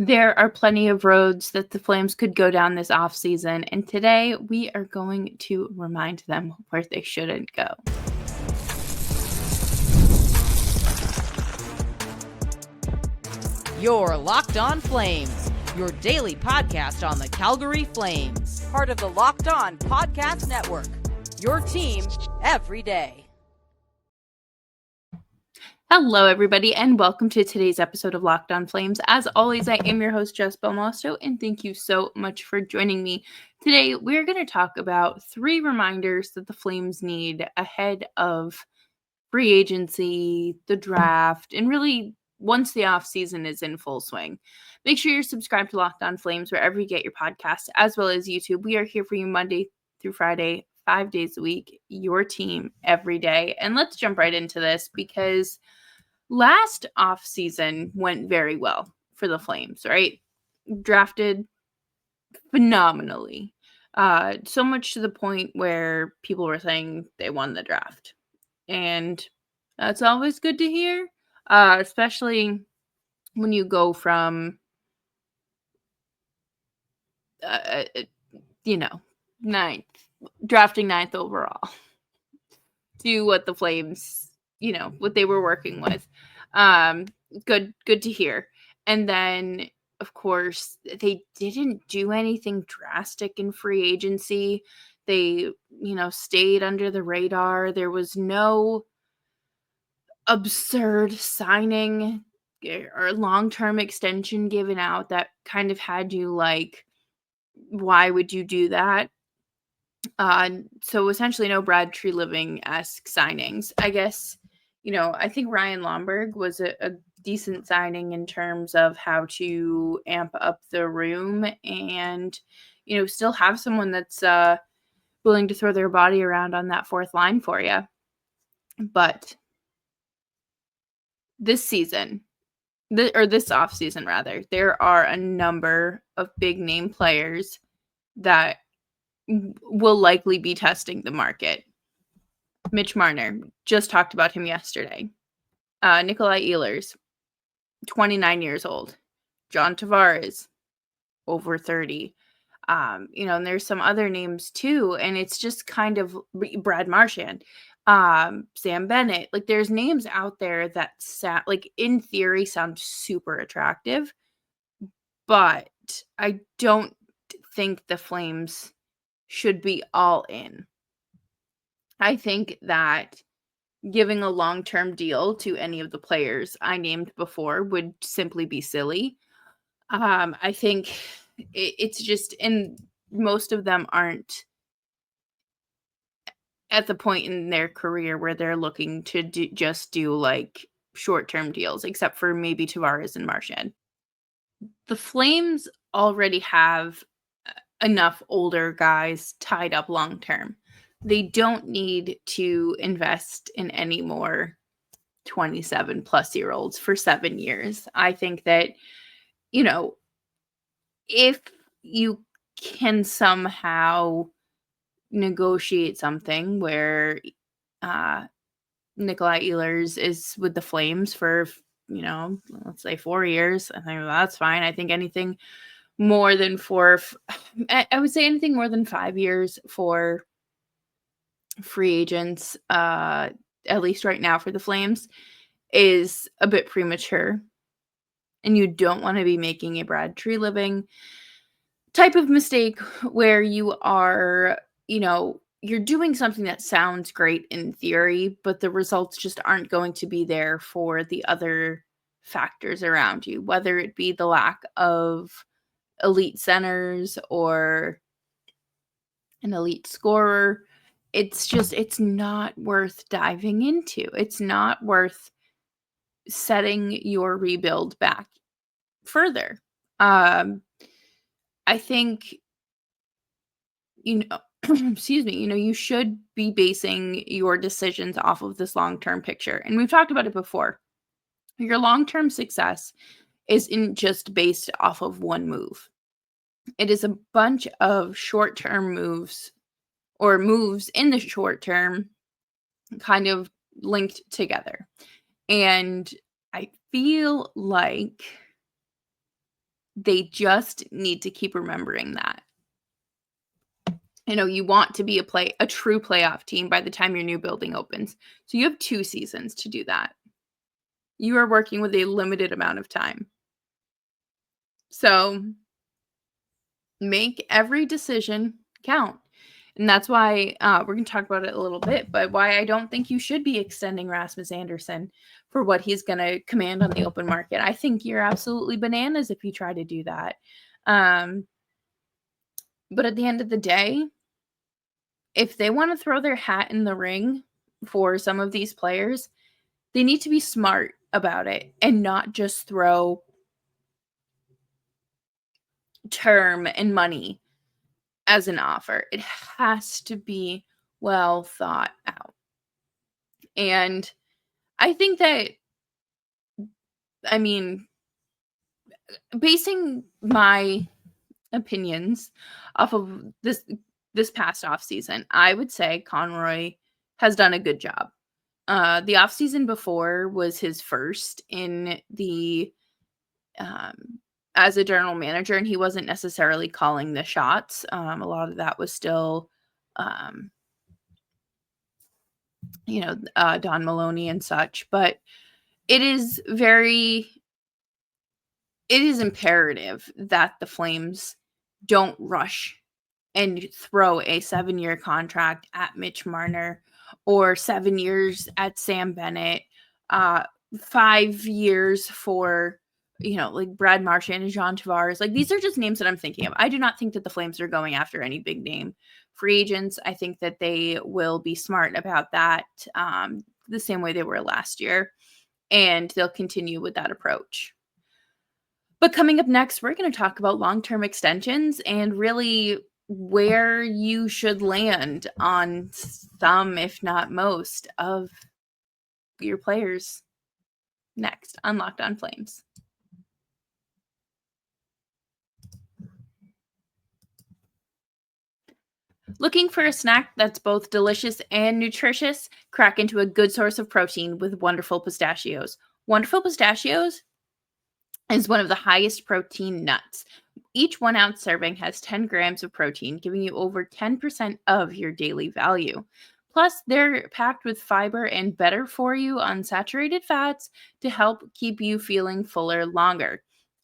There are plenty of roads that the Flames could go down this offseason, and today we are going to remind them where they shouldn't go. You're Locked On Flames, your daily podcast on the Calgary Flames. Part of the Locked On Podcast Network, your team every day. Hello, everybody, and welcome to today's episode of Locked On Flames. As always, I am your host, Jess Belmosto, and thank you so much for joining me. Today, we're going to talk about 3 reminders that the Flames need ahead of free agency, the draft, and really once the offseason is in full swing. Make sure you're subscribed to Locked On Flames wherever you get your podcasts, as well as YouTube. We are here for you Monday through Friday, 5 days a week, your team every day. And let's jump right into this because last offseason went very well for the Flames, right? Drafted phenomenally. So much to the point where people were saying they won the draft. And that's always good to hear, especially when you go from, drafting ninth overall to what the Flames, what they were working with. Good to hear. And then, of course, they didn't do anything drastic in free agency. They, stayed under the radar. There was no absurd signing or long-term extension given out that kind of had you like, why would you do that? So essentially no Brad Treliving-esque signings. I guess, I think Ryan Lomberg was a decent signing in terms of how to amp up the room and, still have someone that's willing to throw their body around on that fourth line for you. But this season, this offseason rather, there are a number of big name players that will likely be testing the market. Mitch Marner, just talked about him yesterday. Nikolaj Ehlers, 29 years old. John Tavares, over 30. And there's some other names too, and it's just kind of Brad Marchand, Sam Bennett. Like there's names out there that in theory sound super attractive, but I don't think the Flames should be all in. I think that giving a long-term deal to any of the players I named before would simply be silly. I think it's just, and most of them aren't at the point in their career where they're looking to do like short-term deals, except for maybe Tavares and Marchand. The Flames already have enough older guys tied up long-term. They don't need to invest in any more 27 plus year olds for 7 years. I think that, if you can somehow negotiate something where Nikolaj Ehlers is with the Flames for, let's say 4 years, I think that's fine. I think anything more than I would say anything more than 5 years for free agents, at least right now for the Flames, is a bit premature. And you don't want to be making a Brad Treliving type of mistake where you are, you're doing something that sounds great in theory, but the results just aren't going to be there for the other factors around you, whether it be the lack of elite centers or an elite scorer. It's not worth diving into. It's not worth setting your rebuild back further. I think, excuse me, you should be basing your decisions off of this long-term picture. And we've talked about it before. Your long-term success isn't just based off of one move. It is a bunch of short-term moves or moves in the short term kind of linked together. And I feel like They just need to keep remembering that. You want to be a true playoff team by the time your new building opens. So you have 2 seasons to do that. You are working with a limited amount of time. So make every decision count. And that's why we're going to talk about it a little bit, but why I don't think you should be extending Rasmus Andersson for what he's going to command on the open market. I think you're absolutely bananas if you try to do that. But at the end of the day, if they want to throw their hat in the ring for some of these players, they need to be smart about it and not just throw term and money as an offer. It has to be well thought out. And I think that, basing my opinions off of this past offseason, I would say Conroy has done a good job. The offseason before was his first in the as a general manager, and he wasn't necessarily calling the shots. A lot of that was still Don Maloney and such, but it is imperative that the Flames don't rush and throw a 7-year contract at Mitch Marner or 7 years at Sam Bennett, 5 years for, like Brad Marchand and Jean Tavares. Like, these are just names that I'm thinking of. I do not think that the Flames are going after any big name free agents. I think that they will be smart about that, the same way they were last year, and they'll continue with that approach. But coming up next, we're going to talk about long-term extensions and really where you should land on some, if not most, of your players next on Locked On Flames. Looking for a snack that's both delicious and nutritious? Crack into a good source of protein with Wonderful Pistachios. Wonderful Pistachios is one of the highest protein nuts. Each 1 ounce serving has 10 grams of protein, giving you over 10% of your daily value. Plus, they're packed with fiber and better for you unsaturated fats to help keep you feeling fuller longer.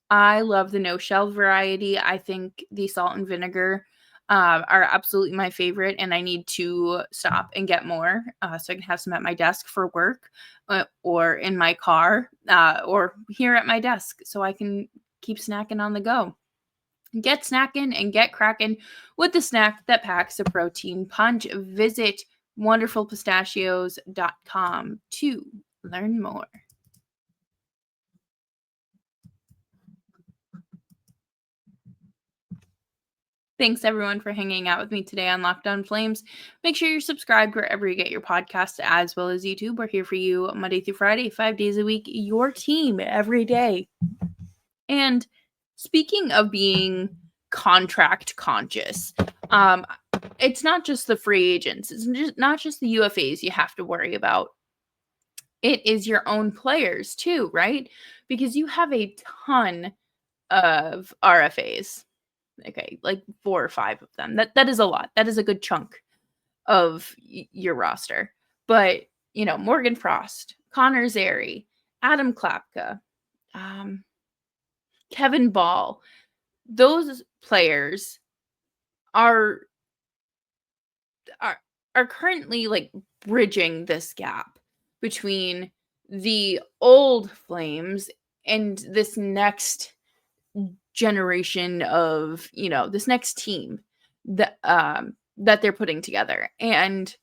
I love the no shell variety. I think the salt and vinegar are absolutely my favorite, and I need to stop and get more so I can have some at my desk for work, or in my car, or here at my desk so I can keep snacking on the go. Get snacking and get cracking with the snack that packs a protein punch. Visit wonderfulpistachios.com to learn more. Thanks, everyone, for hanging out with me today on Locked On Flames. Make sure you're subscribed wherever you get your podcasts, as well as YouTube. We're here for you Monday through Friday, 5 days a week, your team every day. And speaking of being contract conscious, it's not just the free agents. It's not just the UFAs you have to worry about. It is your own players too, right? Because you have a ton of RFAs. Okay, like 4 or 5 of them. That is a lot. That is a good chunk of your roster. But, Morgan Frost, Connor Zary, Adam Klapka, Kevin Ball, those players are currently like bridging this gap between the old Flames and this next generation of, this next team that they're putting together. And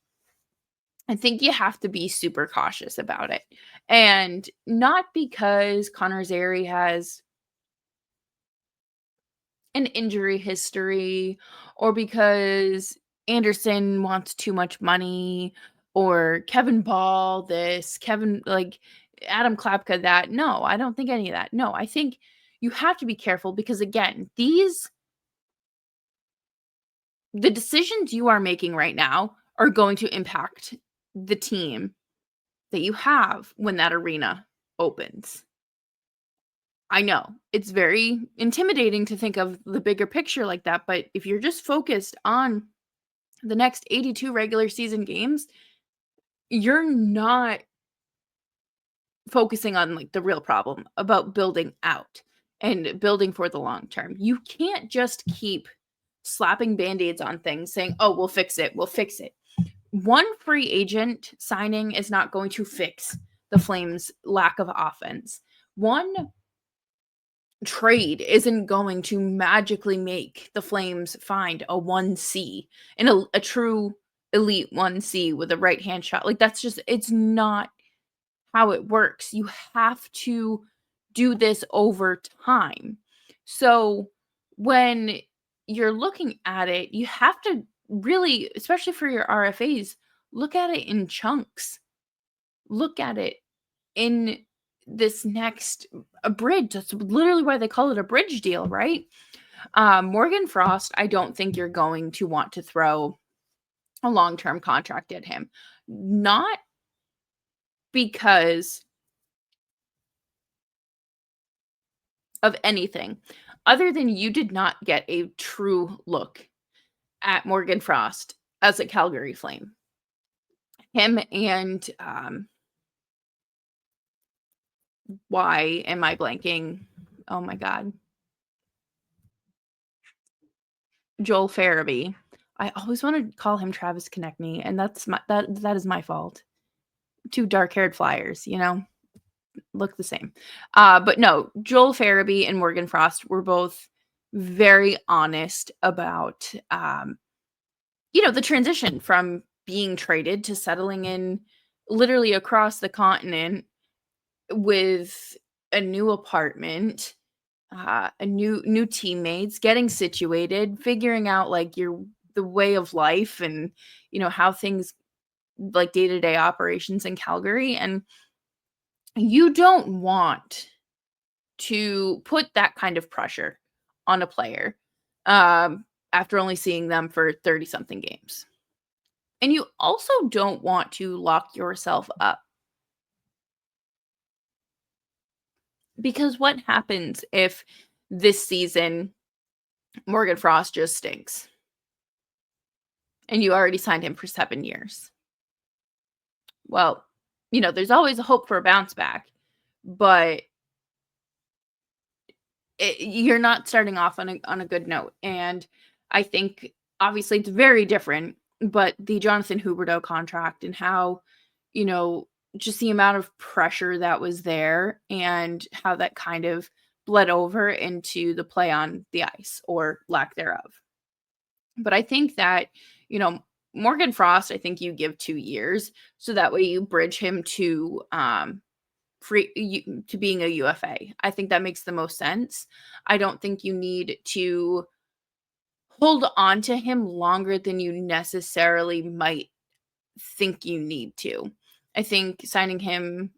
I think you have to be super cautious about it. And not because Connor Zary has an injury history, or because Anderson wants too much money, or Kevin Ball this, Adam Klapka that. No, I don't think any of that. No, I think you have to be careful because, again, the decisions you are making right now are going to impact the team that you have when that arena opens. I know it's very intimidating to think of the bigger picture like that, but if you're just focused on the next 82 regular season games, you're not focusing on like the real problem about building out and building for the long term. You can't just keep slapping band-aids on things saying, "Oh, we'll fix it. We'll fix it." One free agent signing is not going to fix the Flames' lack of offense. One trade isn't going to magically make the Flames find a 1C and a true elite 1C with a right-hand shot. Like that's just it's not how it works. You have to do this over time. So when you're looking at it, you have to really, especially for your RFAs, look at it in chunks. Look at it in this next a bridge. That's literally why they call it a bridge deal, right? Morgan Frost, I don't think you're going to want to throw a long-term contract at him. Not because of anything other than you did not get a true look at Morgan Frost as a Calgary Flame. Him and why am I blanking? Oh my god. Joel Farabee. I always want to call him Travis Konechny, and that is my fault. Two dark-haired Flyers, look the same. But no, Joel Farabee and Morgan Frost were both very honest about the transition from being traded to settling in literally across the continent with a new apartment, a new teammates, getting situated, figuring out like the way of life and how things like day-to-day operations in Calgary. And you don't want to put that kind of pressure on a player after only seeing them for 30 something games. And you also don't want to lock yourself up. Because what happens if this season Morgan Frost just stinks? And you already signed him for 7 years. Well, there's always a hope for a bounce back, but you're not starting off on a good note. And I think obviously it's very different, but the Jonathan Huberdeau contract and how, just the amount of pressure that was there and how that kind of bled over into the play on the ice or lack thereof. But I think that, Morgan Frost, I think you give 2 years so that way you bridge him to to being a UFA. I think that makes the most sense. I don't think you need to hold on to him longer than you necessarily might think you need to. I think signing him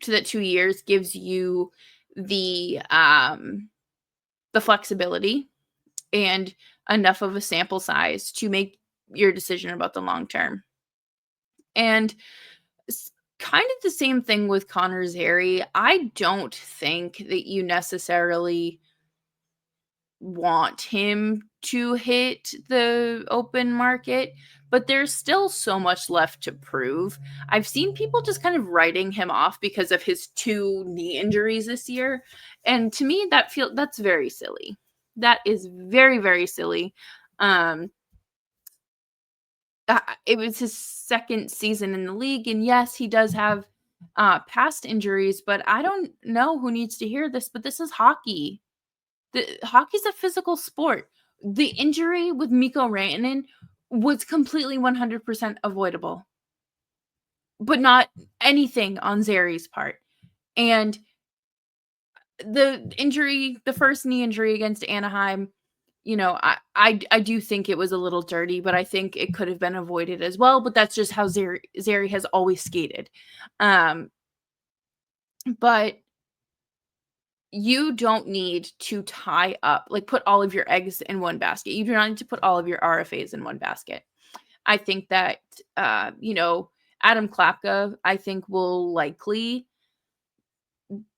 to that 2 years gives you the flexibility and enough of a sample size to make your decision about the long term. And kind of the same thing with Connor Zary. I don't think that you necessarily want him to hit the open market, but there's still so much left to prove. I've seen people just kind of writing him off because of his 2 knee injuries this year, and to me that's very silly. That is very, very silly. It was his 2nd season in the league, and yes, he does have past injuries, but I don't know who needs to hear this, but this is hockey. Hockey's a physical sport. The injury with Mikko Rantanen was completely 100% avoidable, but not anything on Zary's part. And the first knee injury against Anaheim, I do think it was a little dirty, but I think it could have been avoided as well. But that's just how Zary has always skated. But you don't need to tie up, like put all of your eggs in one basket. You do not need to put all of your RFAs in one basket. I think that, Adam Klapka, I think will likely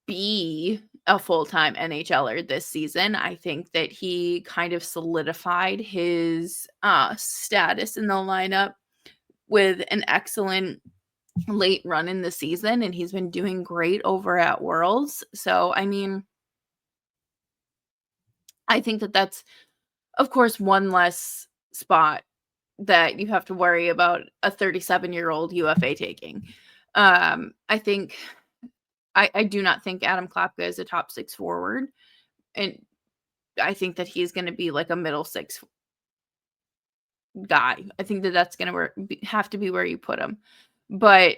be a full-time NHLer this season. I think that he kind of solidified his status in the lineup with an excellent late run in the season, and he's been doing great over at Worlds. So, I mean, I think that that's, of course, one less spot that you have to worry about a 37-year-old UFA taking. I think I do not think Adam Klapka is a top 6 forward, and I think that he's going to be like a middle 6 guy. I think that that's going to have to be where you put him. But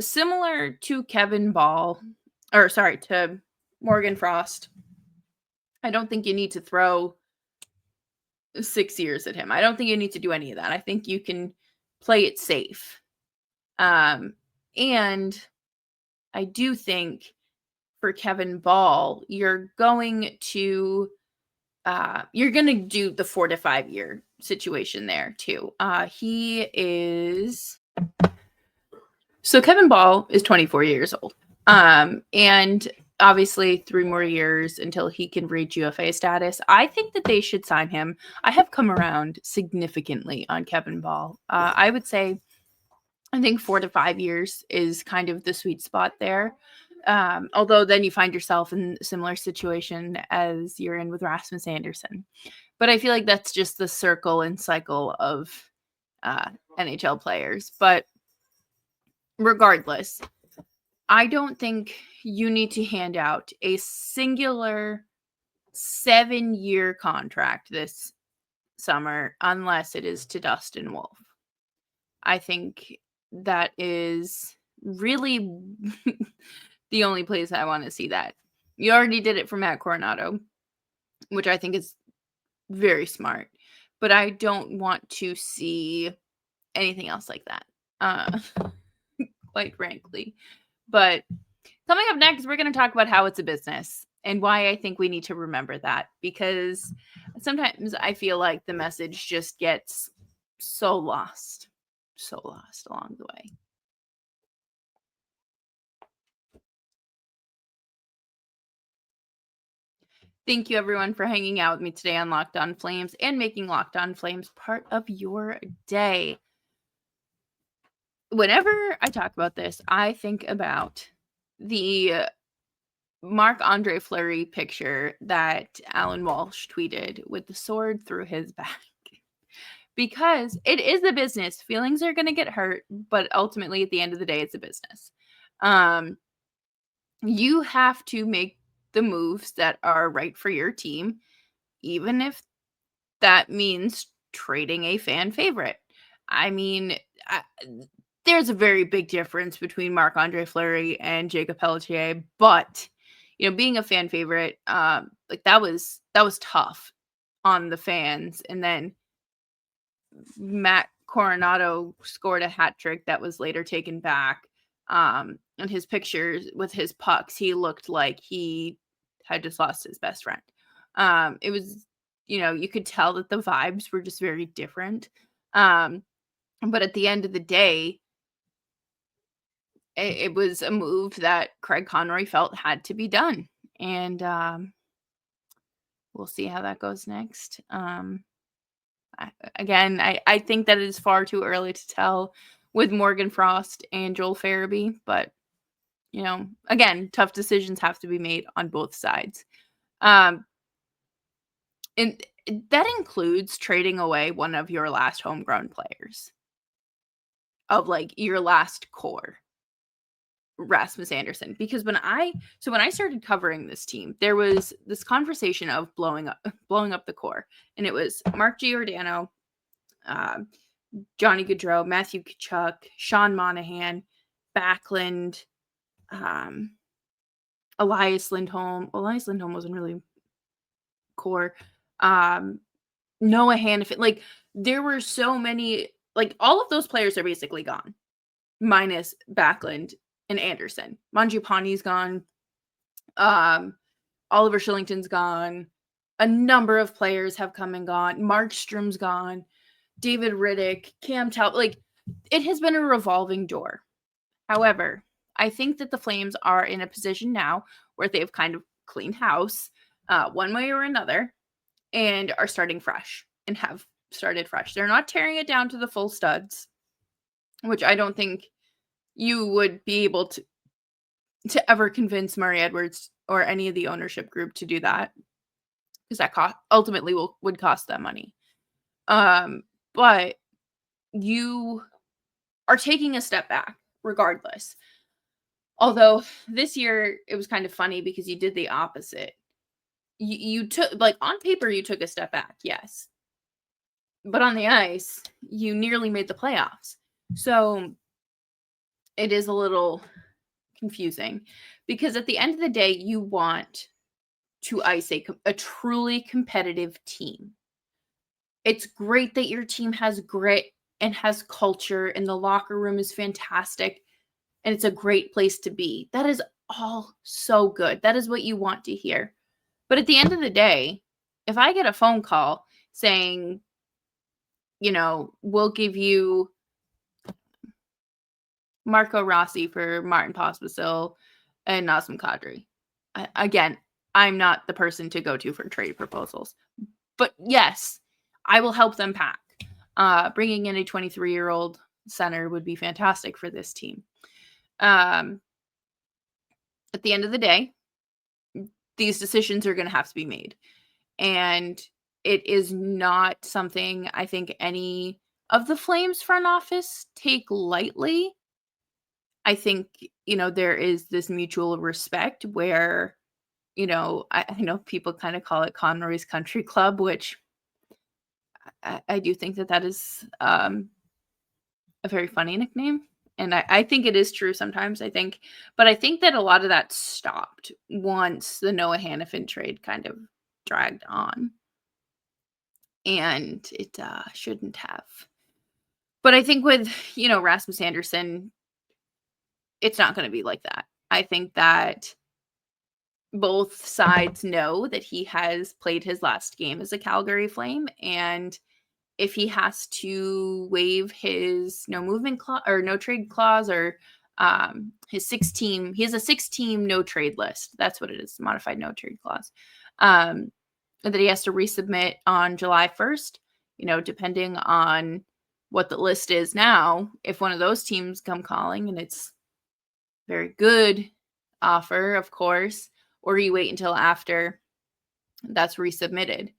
similar to to Morgan Frost, I don't think you need to throw 6 years at him. I don't think you need to do any of that. I think you can play it safe. And I do think for Kevin Ball, you're going to do the 4 to 5 year situation there too. So Kevin Ball is 24 years old. And obviously 3 more years until he can reach UFA status. I think that they should sign him. I have come around significantly on Kevin Ball. I would say I think 4 to 5 years is kind of the sweet spot there. Although then you find yourself in a similar situation as you're in with Rasmus Anderson. But I feel like that's just the circle and cycle of NHL players. But regardless, I don't think you need to hand out a singular 7-year contract this summer unless it is to Dustin Wolf. I think that is really the only place I want to see that. You already did it for Matt Coronado, which I think is very smart, but I don't want to see anything else like that, quite frankly. But coming up next, we're going to talk about how it's a business and why I think we need to remember that, because sometimes I feel like the message just gets so lost along the way. Thank you, everyone, for hanging out with me today on Locked On Flames and making Locked On Flames part of your day. Whenever I talk about this, I think about the Marc-Andre Fleury picture that Alan Walsh tweeted with the sword through his back. Because it is a business. Feelings are going to get hurt, but ultimately, at the end of the day, it's a business. You have to make the moves that are right for your team, even if that means trading a fan favorite. I mean, there's a very big difference between Marc-Andre Fleury and Jacob Pelletier, but being a fan favorite, like that was tough on the fans. And then Matt Coronado scored a hat trick that was later taken back. And his pictures with his pucks, he looked like he had just lost his best friend. It was, you could tell that the vibes were just very different. But at the end of the day, it was a move that Craig Conroy felt had to be done. And we'll see how that goes next. I think that it is far too early to tell with Morgan Frost and Joel Farabee, but again, tough decisions have to be made on both sides. And that includes trading away one of your last homegrown players of like your last core, Rasmus Anderson. Because when I started covering this team, there was this conversation of blowing up the core, and it was Mark Giordano, Johnny Gaudreau, Matthew Tkachuk, Sean Monahan, Backlund, Elias Lindholm. Elias Lindholm wasn't really core. Noah Hannafin. Like, there were so many, like, all of those players are basically gone, minus Backlund and Anderson. Mangiapane's gone. Oliver Shillington's gone. A number of players have come and gone. Markstrom's gone. David Riddick, Cam Talbot. Like, it has been a revolving door. However, I think that the Flames are in a position now where they've kind of cleaned house one way or another and are starting fresh and have started fresh. They're not tearing it down to the full studs, which I don't think you would be able to ever convince Murray Edwards or any of the ownership group to do that, because that ultimately would cost them money. But you are taking a step back regardless. Although this year it was kind of funny because you did the opposite. You took, like, on paper, you took a step back, yes. But on the ice, you nearly made the playoffs. So it is a little confusing because at the end of the day, you want to ice a truly competitive team. It's great that your team has grit and has culture, and the locker room is fantastic, and it's a great place to be. That is all so good. That is what you want to hear. But at the end of the day, if I get a phone call saying, we'll give you Marco Rossi for Martin Pospisil and Nazem Kadri. Again, I'm not the person to go to for trade proposals. But yes, I will help them pack. Bringing in a 23-year-old center would be fantastic for this team. At the end of the day, these decisions are going to have to be made. And it is not something I think any of the Flames front office take lightly. I think, there is this mutual respect where, I know people kind of call it Conroy's Country Club, which I do think that is a very funny nickname. And I think it is true sometimes, but I think that a lot of that stopped once the Noah Hannafin trade kind of dragged on. And it shouldn't have. But I think with, Rasmus Andersson, it's not going to be like that. I think that both sides know that he has played his last game as a Calgary Flame, and if he has to waive his no movement clause or no trade clause, or his 6-team, he has a 6-team no trade list. That's what it is, modified no trade clause. That he has to resubmit on July 1st, depending on what the list is now. If one of those teams come calling and it's very good offer, of course, or you wait until after that's resubmitted.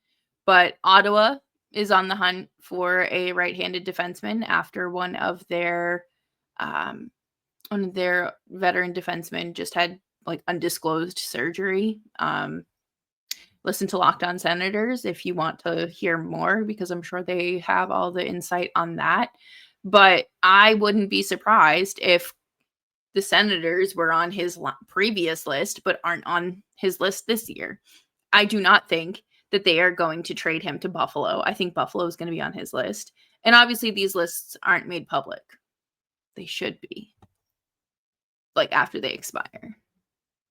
But Ottawa is on the hunt for a right-handed defenseman after one of their veteran defensemen just had undisclosed surgery. Listen to Locked On Senators if you want to hear more, because I'm sure they have all the insight on that. But I wouldn't be surprised if the Senators were on his previous list but aren't on his list this year. I do not think that they are going to trade him to Buffalo. I think Buffalo is going to be on his list. And obviously these lists aren't made public. They should be. After they expire.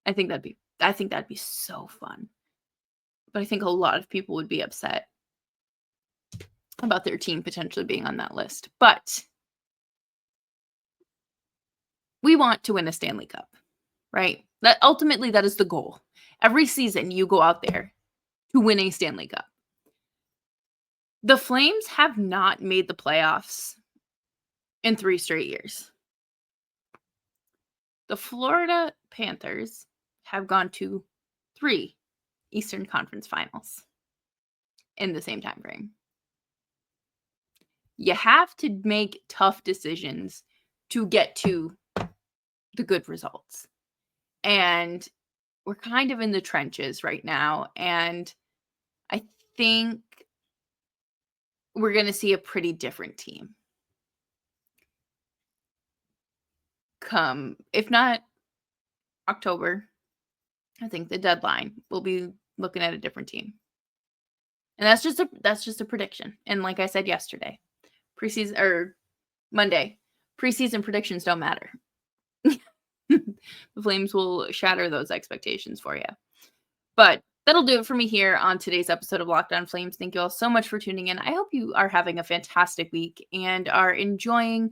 I think that'd be so fun. But I think a lot of people would be upset about their team potentially being on that list. But we want to win a Stanley Cup, right? That ultimately, that is the goal. Every season you go out there to win a Stanley Cup. The Flames have not made the playoffs in 3 straight years. The Florida Panthers have gone to 3 Eastern Conference Finals in the same time frame. You have to make tough decisions to get to the good results. And we're kind of in the trenches right now. And I think we're going to see a pretty different team come, if not October, I think the deadline, we'll be looking at a different team. And that's just a prediction. And like I said yesterday, Monday, preseason predictions don't matter. The Flames will shatter those expectations for you. But that'll do it for me here on today's episode of Locked On Flames. Thank you all so much for tuning in. I hope you are having a fantastic week and are enjoying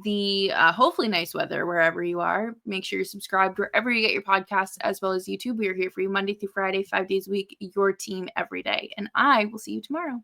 the hopefully nice weather wherever you are. Make sure you're subscribed wherever you get your podcasts, as well as YouTube. We are here for you Monday through Friday, 5 days a week, your team every day. And I will see you tomorrow.